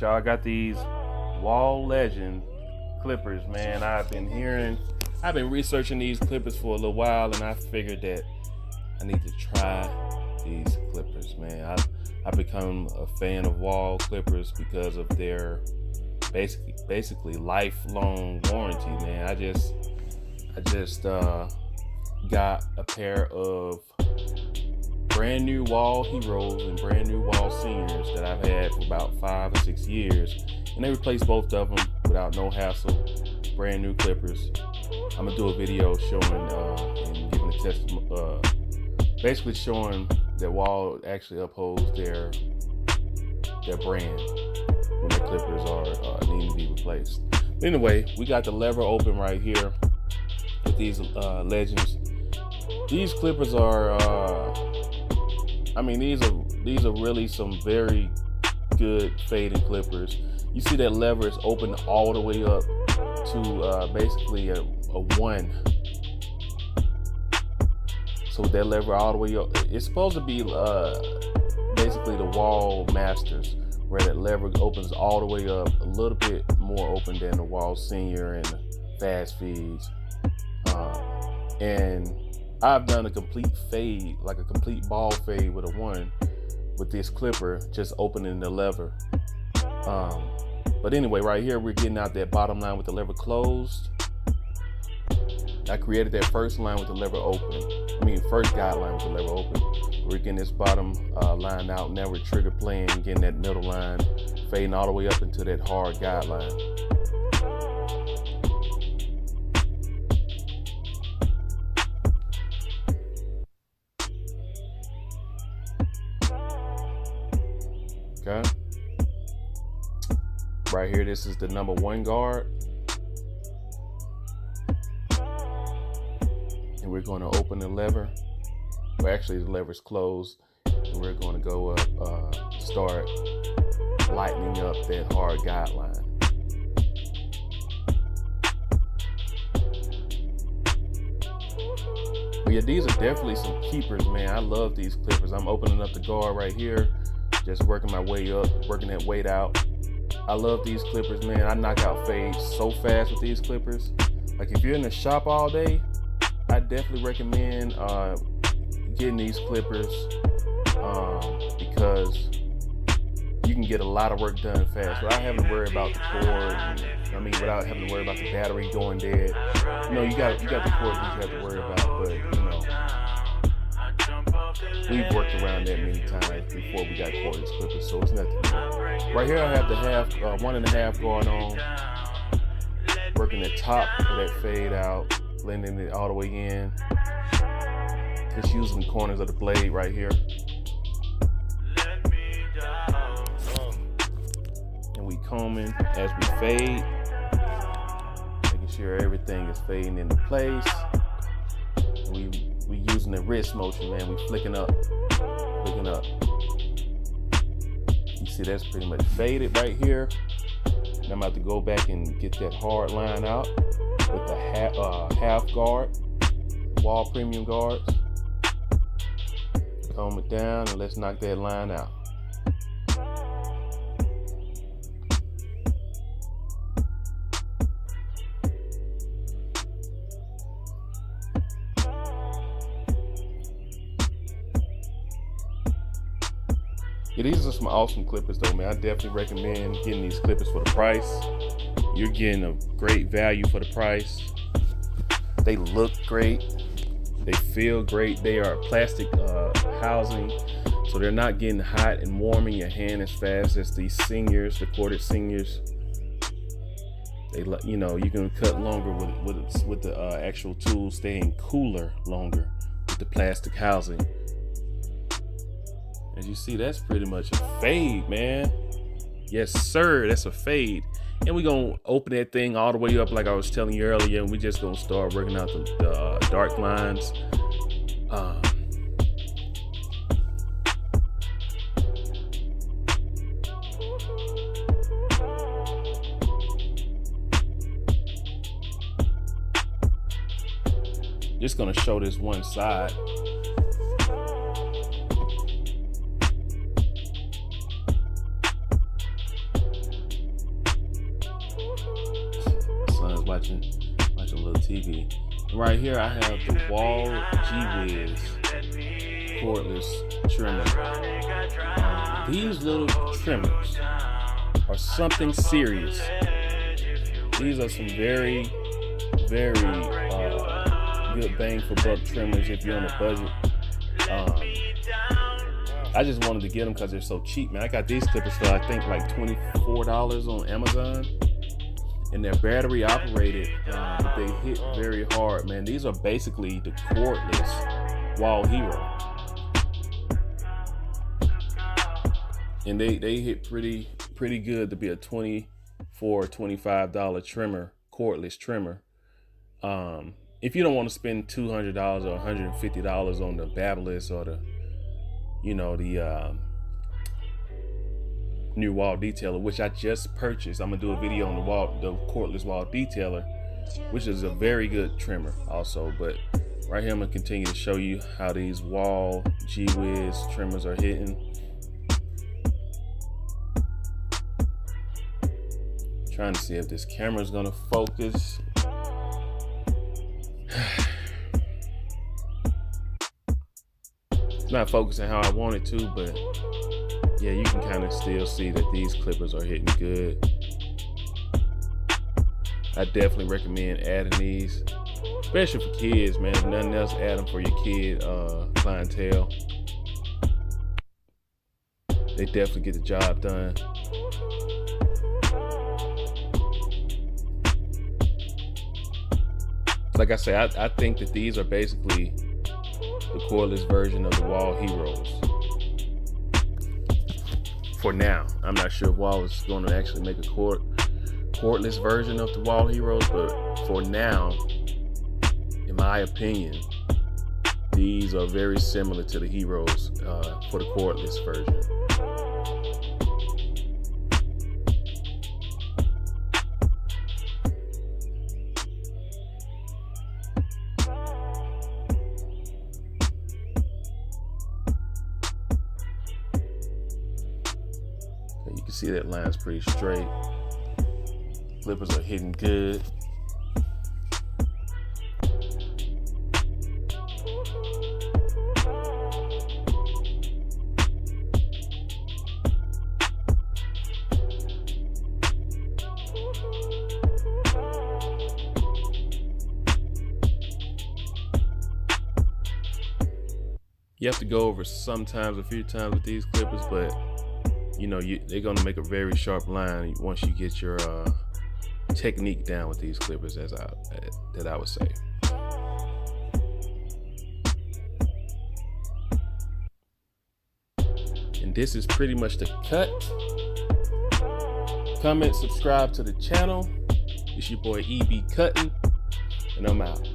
right, y'all. I got these Whal Legend clippers, man. I've been researching these clippers for a little while, and I figured that I need to try these clippers, man. I've become a fan of Wahl clippers because of their basically lifelong warranty, man. I just got a pair of brand new Wahl Heroes and brand new Wahl Seniors that I've had for about 5 or 6 years, and they replaced both of them without no hassle. Brand new clippers. I'm gonna do a video showing and giving a testimony, basically showing that Wahl actually upholds their brand when their clippers are needing to be replaced. Anyway, we got the lever open right here with these Legends. These clippers are, these are really some very good fading clippers. You see that lever is open all the way up to basically a 1. So that lever all the way up, it's supposed to be basically the Wahl Masters, where that lever opens all the way up, a little bit more open than the Wahl Senior and the Fast Feeds. And I've done a complete fade, like a complete ball fade with a 1 with this clipper, just opening the lever. But anyway, right here, we're getting out that bottom line with the lever closed. I created that first line with the lever open. First guideline with the lever open. We're getting this bottom line out. Now we're trigger playing, getting that middle line, fading all the way up into that hard guideline. Okay. Right here, this is the number 1 guard. And we're going to open the lever. Well, actually, the lever's closed. And we're going to go up, start lightening up that hard guideline. But yeah, these are definitely some keepers, man. I love these clippers. I'm opening up the guard right here. Just working my way up, working that weight out. I love these clippers, man. I knock out fades so fast with these clippers. Like if you're in the shop all day, I definitely recommend getting these clippers because you can get a lot of work done fast without having to worry about the cord. Without having to worry about the battery going dead. You got the cord that you have to worry about, but we've worked around that many times before we got cordless clippers, so it's nothing new. Right here, I have the 1.5 guard on, working the top of that fade out, blending it all the way in. Just using the corners of the blade right here. And we combing as we fade, making sure everything is fading into place. We using the wrist motion, man. We flicking up. You see that's pretty much faded right here. And I'm about to go back and get that hard line out with the half guard, Wahl premium guards. Comb it down and let's knock that line out. Yeah, these are some awesome clippers though, man. I definitely recommend getting these clippers for the price. You're getting a great value for the price. They look great. They feel great. They are plastic housing, so they're not getting hot and warm in your hand as fast as these Seniors, the corded Seniors. They, you can cut longer with the actual tool staying cooler longer with the plastic housing. As you see, that's pretty much a fade, man. Yes, sir, that's a fade. And we're gonna open that thing all the way up like I was telling you earlier, and we just gonna start working out the dark lines. Just gonna show this one side. watching a little TV. And right here I have the Wahl G-Whiz cordless trimmer. These little trimmers are something serious. These are some very good bang for buck trimmers if you're on a budget. I just wanted to get them because they're so cheap, man. I got these clippers for I think like $24 on Amazon, and they're battery operated, but they hit very hard, man. These are basically the cordless Wahl Hero, and they hit pretty good to be a $24-$25 trimmer, cordless trimmer. If you don't want to spend $200 or $150 on the Babyliss or the new Wahl detailer, which I just purchased. I'm gonna do a video on the cordless Wahl detailer, which is a very good trimmer also. But right here I'm gonna continue to show you how these Wahl G-Whiz trimmers are hitting. Trying to see if this camera is gonna focus. It's not focusing how I want it to, but yeah, you can kind of still see that these clippers are hitting good. I definitely recommend adding these, especially for kids, man. If nothing else, add them for your kid clientele. They definitely get the job done. Like I say, I think that these are basically the cordless version of the Wahl Heroes. For now, I'm not sure if Wahl is going to actually make a cordless version of the Wahl Heroes, but for now, in my opinion, these are very similar to the Heroes for the cordless version. You can see that line's pretty straight. Clippers are hitting good. You have to go over sometimes a few times with these clippers, but they're gonna make a very sharp line once you get your technique down with these clippers, that I would say. And this is pretty much the cut. Comment, subscribe to the channel. It's your boy EB Cutting, and I'm out.